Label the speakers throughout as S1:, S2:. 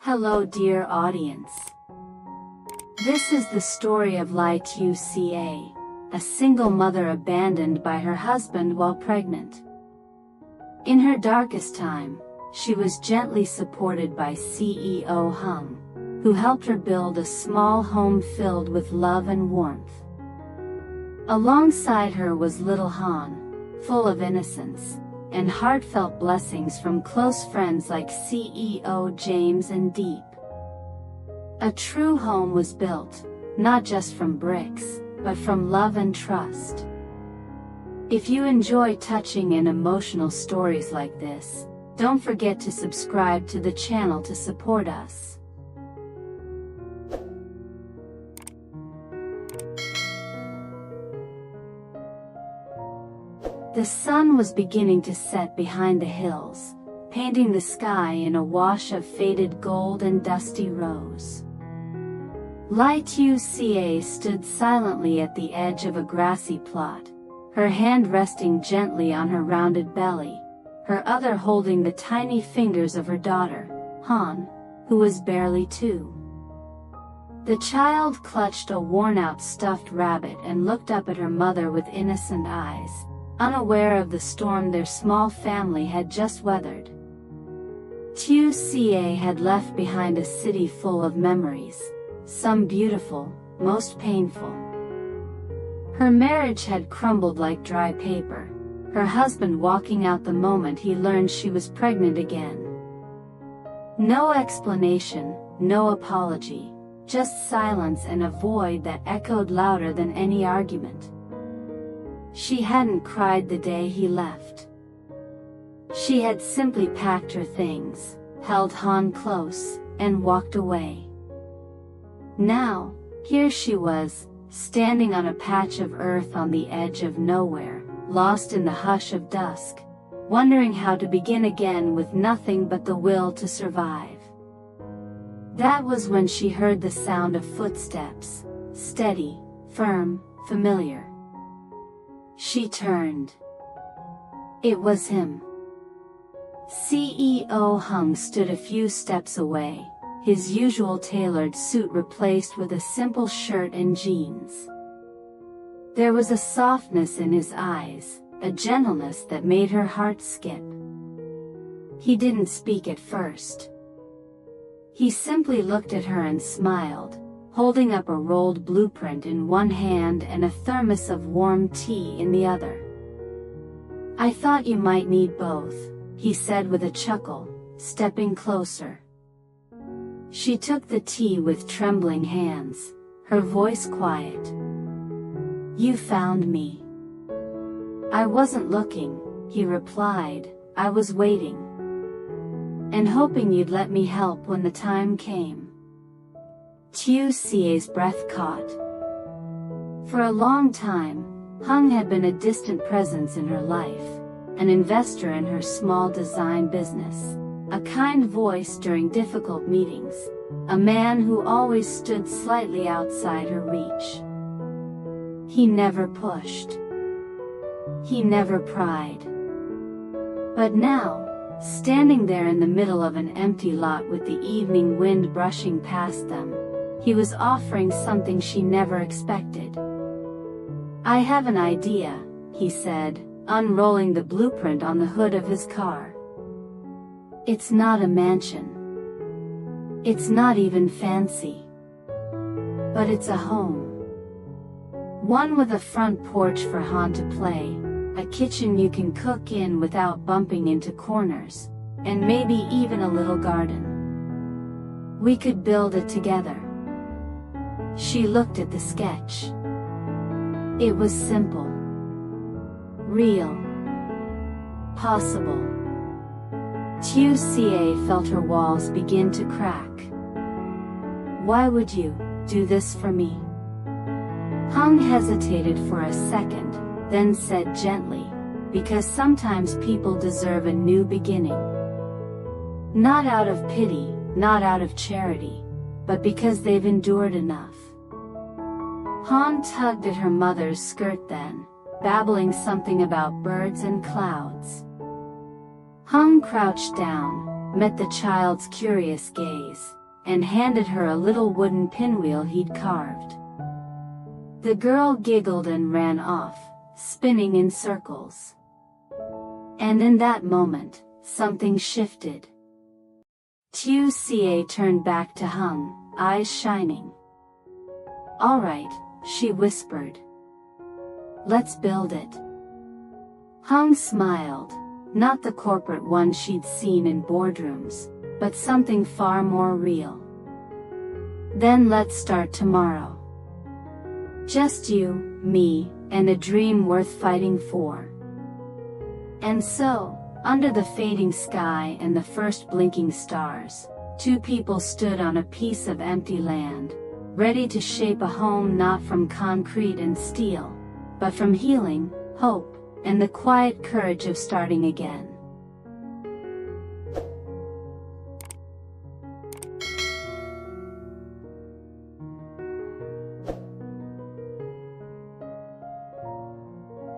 S1: Hello dear audience. This is the story of Ly Tieu Ca, a single mother abandoned by her husband while pregnant. In her darkest time, she was gently supported by CEO Hung, who helped her build a small home filled with love and warmth. Alongside her was little Han, full of innocence and heartfelt blessings from close friends like CEO James and Diep. A true home was built, not just from bricks, but from love and trust. If you enjoy touching and emotional stories like this, don't forget to subscribe to the channel to support us. The sun was beginning to set behind the hills, painting the sky in a wash of faded gold and dusty rose. Ly Tieu Ca stood silently at the edge of a grassy plot, her hand resting gently on her rounded belly, her other holding the tiny fingers of her daughter, Han, who was barely 2. The child clutched a worn-out stuffed rabbit and looked up at her mother with innocent eyes, unaware of the storm their small family had just weathered. Tieu Ca had left behind a city full of memories, some beautiful, most painful. Her marriage had crumbled like dry paper, her husband walking out the moment he learned she was pregnant again. No explanation, no apology, just silence and a void that echoed louder than any argument. She hadn't cried the day he left. She had simply packed her things, held Han close, and walked away. Now, here she was, standing on a patch of earth on the edge of nowhere, lost in the hush of dusk, wondering how to begin again with nothing but the will to survive. That was when she heard the sound of footsteps, steady, firm, familiar. She turned. It was him. CEO Hung stood a few steps away, his usual tailored suit replaced with a simple shirt and jeans. There was a softness in his eyes, a gentleness that made her heart skip. He didn't speak at first. He simply looked at her and smiled, holding up a rolled blueprint in one hand and a thermos of warm tea in the other. "I thought you might need both," he said with a chuckle, stepping closer. She took the tea with trembling hands, her voice quiet. "You found me." "I wasn't looking," he replied, "I was waiting. And hoping you'd let me help when the time came." Tieu Ca's breath caught. For a long time, Hung had been a distant presence in her life, an investor in her small design business, a kind voice during difficult meetings, a man who always stood slightly outside her reach. He never pushed. He never pried. But now, standing there in the middle of an empty lot with the evening wind brushing past them, he was offering something she never expected. "I have an idea," he said, unrolling the blueprint on the hood of his car. "It's not a mansion. It's not even fancy. But it's a home. One with a front porch for Han to play, a kitchen you can cook in without bumping into corners, and maybe even a little garden. We could build it together." She looked at the sketch. It was simple. Real. Possible. Tieu Ca felt her walls begin to crack. "Why would you do this for me?" Hung hesitated for a second, then said gently, "Because sometimes people deserve a new beginning. Not out of pity, not out of charity, but because they've endured enough." Han tugged at her mother's skirt then, babbling something about birds and clouds. Hung crouched down, met the child's curious gaze, and handed her a little wooden pinwheel he'd carved. The girl giggled and ran off, spinning in circles. And in that moment, something shifted. Tieu Ca turned back to Hung, eyes shining. "All right," she whispered. "Let's build it." Hung smiled, not the corporate one she'd seen in boardrooms, but something far more real. "Then let's start tomorrow. Just you, me, and a dream worth fighting for." And so, under the fading sky and the first blinking stars, two people stood on a piece of empty land, ready to shape a home not from concrete and steel, but from healing, hope, and the quiet courage of starting again.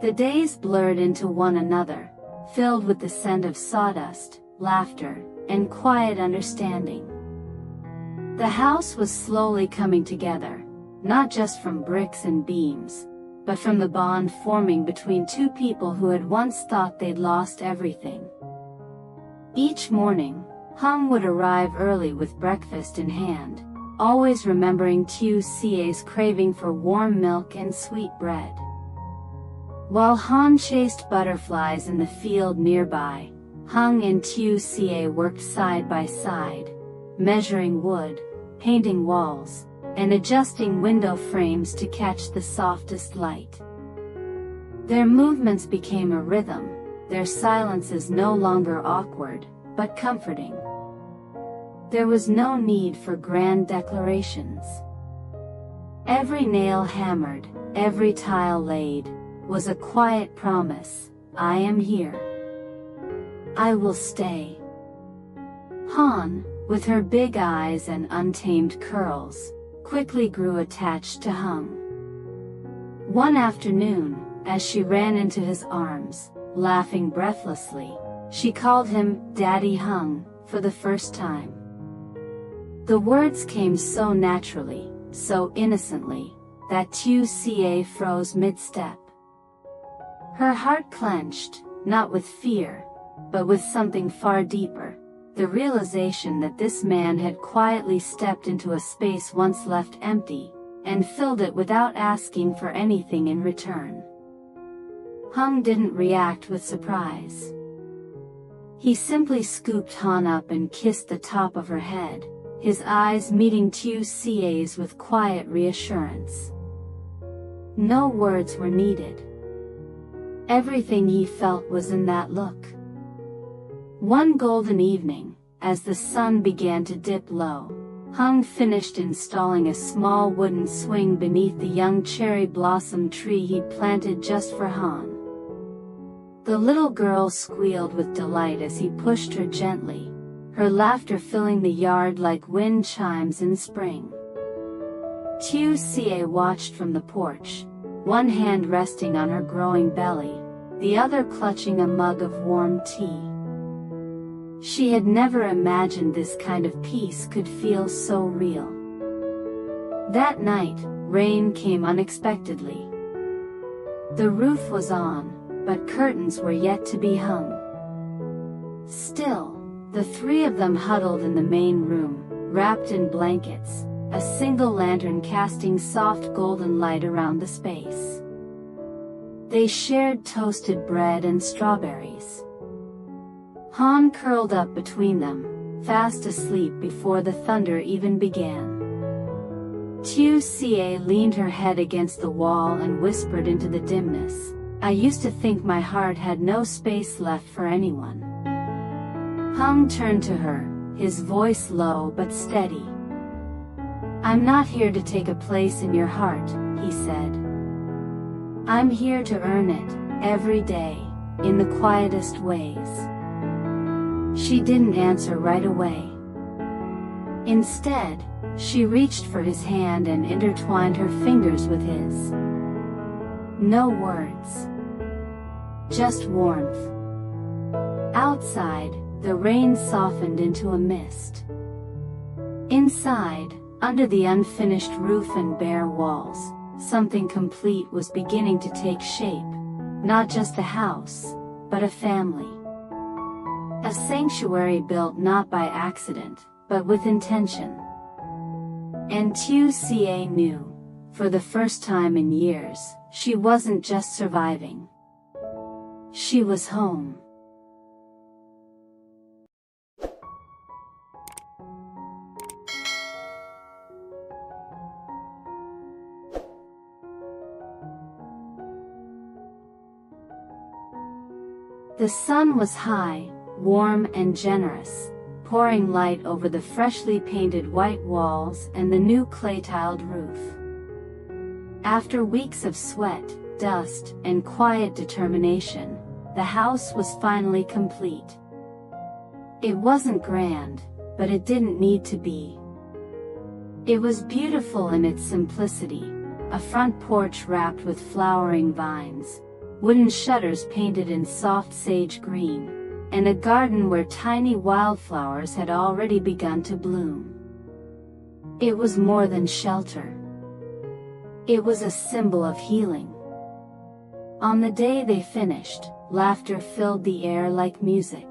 S1: The days blurred into one another, filled with the scent of sawdust, laughter, and quiet understanding. The house was slowly coming together, not just from bricks and beams, but from the bond forming between two people who had once thought they'd lost everything. Each morning, Hung would arrive early with breakfast in hand, always remembering Tieu Ca's craving for warm milk and sweet bread. While Han chased butterflies in the field nearby, Hung and Tieu Ca worked side by side, measuring wood, painting walls, and adjusting window frames to catch the softest light. Their movements became a rhythm, their silences no longer awkward, but comforting. There was no need for grand declarations. Every nail hammered, every tile laid, was a quiet promise: "I am here. I will stay." Han, with her big eyes and untamed curls, quickly grew attached to Hung. One afternoon, as she ran into his arms, laughing breathlessly, she called him Daddy Hung for the first time. The words came so naturally, so innocently, that Tieu Ca froze mid-step. Her heart clenched, not with fear, but with something far deeper, the realization that this man had quietly stepped into a space once left empty, and filled it without asking for anything in return. Hung didn't react with surprise. He simply scooped Han up and kissed the top of her head, his eyes meeting Tieu Ca's with quiet reassurance. No words were needed. Everything he felt was in that look. One golden evening, as the sun began to dip low, Hung finished installing a small wooden swing beneath the young cherry blossom tree he'd planted just for Han. The little girl squealed with delight as he pushed her gently, her laughter filling the yard like wind chimes in spring. Tieu Ca watched from the porch, one hand resting on her growing belly, the other clutching a mug of warm tea. She had never imagined this kind of peace could feel so real. That night, rain came unexpectedly. The roof was on, but curtains were yet to be hung. Still, the three of them huddled in the main room, wrapped in blankets, a single lantern casting soft golden light around the space. They shared toasted bread and strawberries. Han curled up between them, fast asleep before the thunder even began. Tieu Ca leaned her head against the wall and whispered into the dimness, "I used to think my heart had no space left for anyone." Hung turned to her, his voice low but steady. "I'm not here to take a place in your heart," he said. "I'm here to earn it, every day, in the quietest ways." She didn't answer right away. Instead, she reached for his hand and intertwined her fingers with his. No words. Just warmth. Outside, the rain softened into a mist. Inside, under the unfinished roof and bare walls, something complete was beginning to take shape. Not just a house, but a family. A sanctuary built not by accident, but with intention. And Tieu Ca knew, for the first time in years, she wasn't just surviving. She was home. The sun was high, warm and generous, pouring light over the freshly painted white walls and the new clay-tiled roof. After weeks of sweat, dust, and quiet determination, the house was finally complete. It wasn't grand, but it didn't need to be. It was beautiful in its simplicity, a front porch wrapped with flowering vines, wooden shutters painted in soft sage green, and a garden where tiny wildflowers had already begun to bloom. It was more than shelter. It was a symbol of healing. On the day they finished, laughter filled the air like music.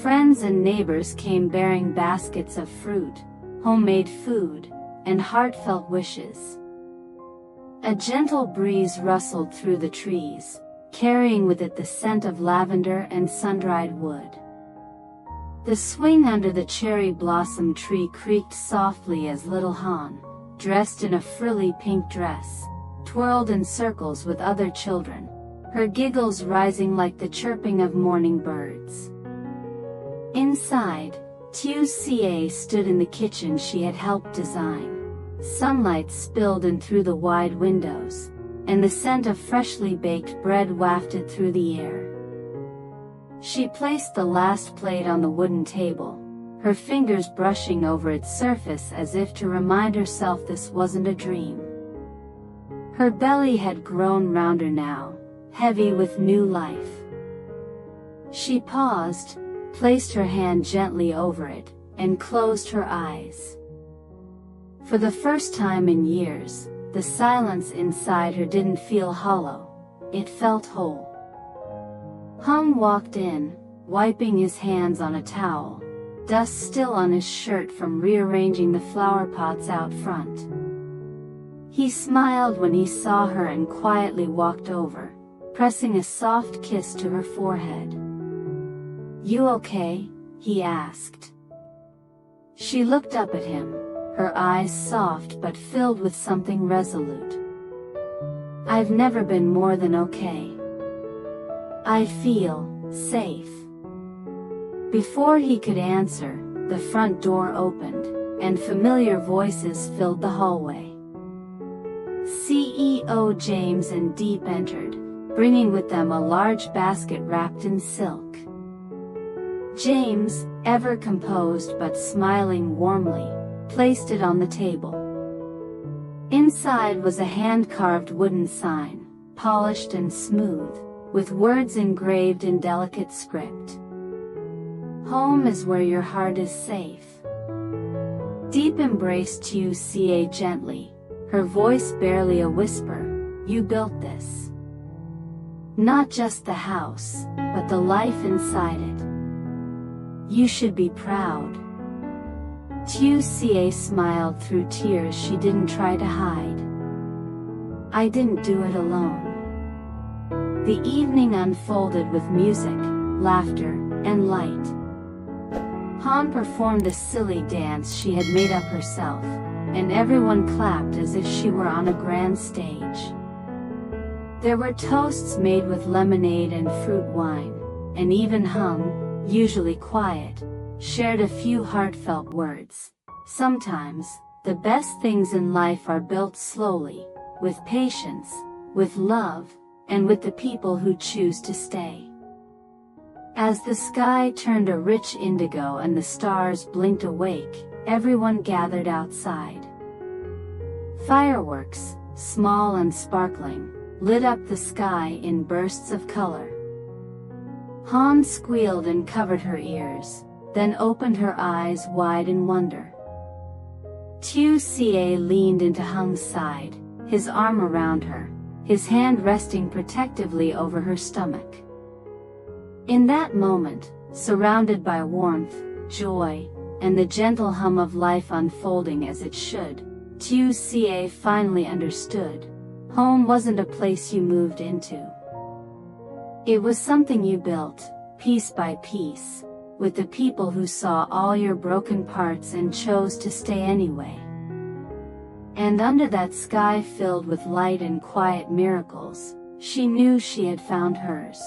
S1: Friends and neighbors came bearing baskets of fruit, homemade food, and heartfelt wishes. A gentle breeze rustled through the trees, carrying with it the scent of lavender and sun-dried wood. The swing under the cherry blossom tree creaked softly as little Han, dressed in a frilly pink dress, twirled in circles with other children, her giggles rising like the chirping of morning birds. Inside, Tieu Ca stood in the kitchen she had helped design. Sunlight spilled in through the wide windows, and the scent of freshly baked bread wafted through the air. She placed the last plate on the wooden table, her fingers brushing over its surface as if to remind herself this wasn't a dream. Her belly had grown rounder now, heavy with new life. She paused, placed her hand gently over it, and closed her eyes. For the first time in years, the silence inside her didn't feel hollow, it felt whole. Han walked in, wiping his hands on a towel, dust still on his shirt from rearranging the flower pots out front. He smiled when he saw her and quietly walked over, pressing a soft kiss to her forehead. "You okay?" he asked. She looked up at him, her eyes soft but filled with something resolute. "I've never been more than okay. I feel safe." Before he could answer, the front door opened, and familiar voices filled the hallway. CEO James and Diep entered, bringing with them a large basket wrapped in silk. James, ever composed but smiling warmly, placed it on the table. Inside was a hand-carved wooden sign, polished and smooth, with words engraved in delicate script. "Home is where your heart is safe." Diep embraced Tieu Ca gently, her voice barely a whisper. "You built this. Not just the house, but the life inside it. You should be proud." Tieu Ca smiled through tears she didn't try to hide. "I didn't do it alone." The evening unfolded with music, laughter, and light. Han performed a silly dance she had made up herself, and everyone clapped as if she were on a grand stage. There were toasts made with lemonade and fruit wine, and even Han, usually quiet, shared a few heartfelt words. Sometimes, the best things in life are built slowly, with patience, with love, and with the people who choose to stay. As the sky turned a rich indigo and the stars blinked awake, everyone gathered outside. Fireworks, small and sparkling, lit up the sky in bursts of color. Han squealed and covered her ears, then opened her eyes wide in wonder. Tieu Ca leaned into Hung's side, his arm around her, his hand resting protectively over her stomach. In that moment, surrounded by warmth, joy, and the gentle hum of life unfolding as it should, Tieu Ca finally understood. Home wasn't a place you moved into. It was something you built, piece by piece, with the people who saw all your broken parts and chose to stay anyway. And under that sky filled with light and quiet miracles, she knew she had found hers.